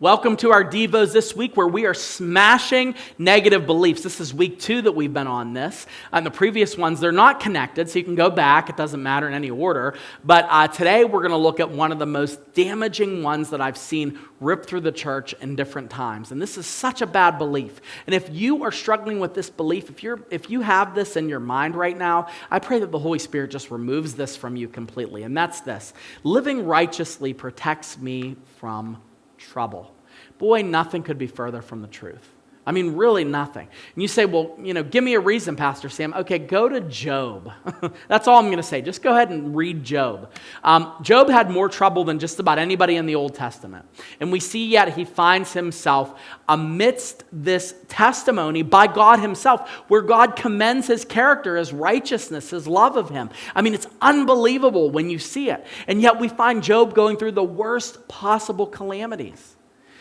Welcome to our Devos this week where we are smashing negative beliefs. This is week 2 that we've been on this. And the previous ones, they're not connected, so you can go back. It doesn't matter in any order. But today we're going to look at one of the most damaging ones that I've seen rip through the church in different times. And this is such a bad belief. And if you are struggling with this belief, if you have this in your mind right now, I pray that the Holy Spirit just removes this from you completely. And that's this: living righteously protects me from trouble. Boy, nothing could be further from the truth. I mean, really nothing. And you say, well, give me a reason, Pastor Sam. Okay, go to Job. That's all I'm going to say. Just go ahead and read Job. Job had more trouble than just about anybody in the Old Testament. And we see yet he finds himself amidst this testimony by God himself, where God commends his character, his righteousness, his love of him. I mean, it's unbelievable when you see it. And yet we find Job going through the worst possible calamities.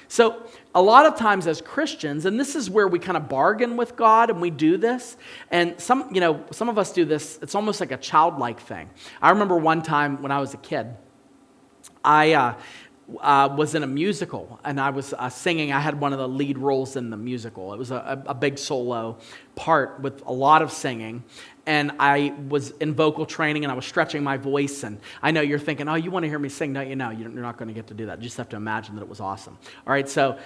So a lot of times as Christians, and this is where we kind of bargain with God and we do this, and some of us do this, it's almost like a childlike thing. I remember one time when I was a kid, I was in a musical and I was singing. I had one of the lead roles in the musical. It was a big solo part with a lot of singing. And I was in vocal training and I was stretching my voice. And I know you're thinking, oh, you want to hear me sing? No, you're not going to get to do that. You just have to imagine that it was awesome. All right, so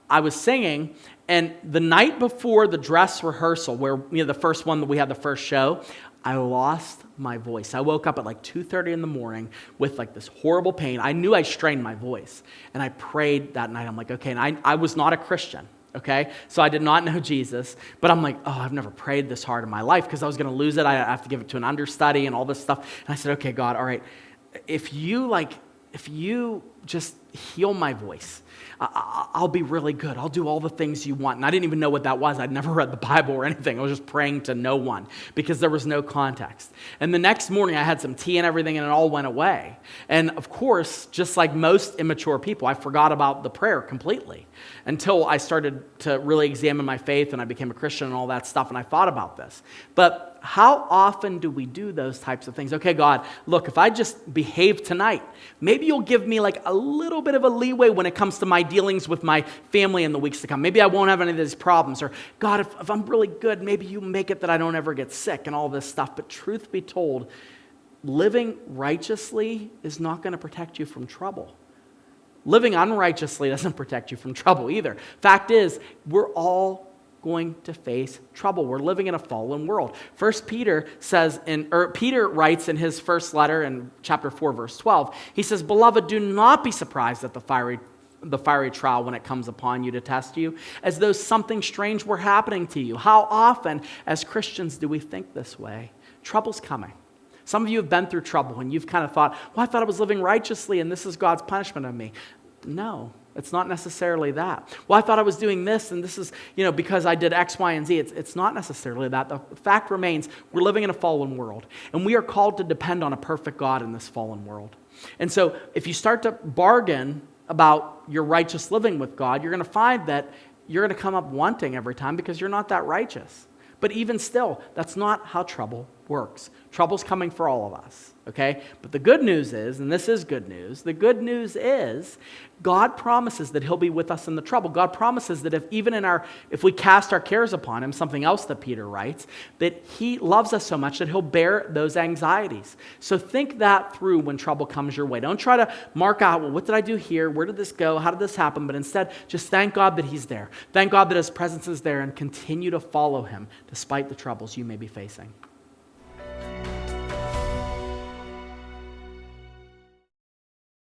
I was singing, and the night before the dress rehearsal, where the first one that we had the first show, I lost my voice. I woke up at like 2:30 in the morning with like this horrible pain. I knew I strained my voice, and I prayed that night. I'm like, okay, and I was not a Christian. Okay, so I did not know Jesus, but I'm like, oh, I've never prayed this hard in my life because I was going to lose it. I have to give it to an understudy and all this stuff. And I said, okay, God, all right, if you just heal my voice, I'll be really good. I'll do all the things you want. And I didn't even know what that was. I'd never read the Bible or anything. I was just praying to no one because there was no context. And the next morning I had some tea and everything, and it all went away. And of course, just like most immature people, I forgot about the prayer completely until I started to really examine my faith and I became a Christian and all that stuff, and I thought about this. But how often do we do those types of things? Okay, God, look, if I just behave tonight, maybe you'll give me like a little bit of a leeway when it comes to my dealings with my family in the weeks to come. Maybe I won't have any of these problems. Or God, if I'm really good, maybe you make it that I don't ever get sick and all this stuff. But truth be told, living righteously is not going to protect you from trouble. Living unrighteously doesn't protect you from trouble either. Fact is, we're all going to face trouble. We're living in a fallen world. Peter writes in his first letter in chapter 4, verse 12, he says, "Beloved, do not be surprised at the fiery trial when it comes upon you to test you, as though something strange were happening to you." How often as Christians do we think this way? Trouble's coming. Some of you have been through trouble and you've kind of thought, well, I thought I was living righteously and this is God's punishment of me. No, it's not necessarily that. Well, I thought I was doing this and this is, because I did X, Y, and Z. It's not necessarily that. The fact remains, we're living in a fallen world, and we are called to depend on a perfect God in this fallen world. And so if you start to bargain about your righteous living with God, you're going to find that you're going to come up wanting every time because you're not that righteous. But even still, that's not how trouble works. Trouble's coming for all of us, okay? But the good news is, and this is good news, the good news is God promises that he'll be with us in the trouble. God promises that if we cast our cares upon him, something else that Peter writes, that he loves us so much that he'll bear those anxieties. So think that through when trouble comes your way. Don't try to mark out, well, what did I do here? Where did this go? How did this happen? But instead, just thank God that he's there. Thank God that his presence is there, and continue to follow him despite the troubles you may be facing.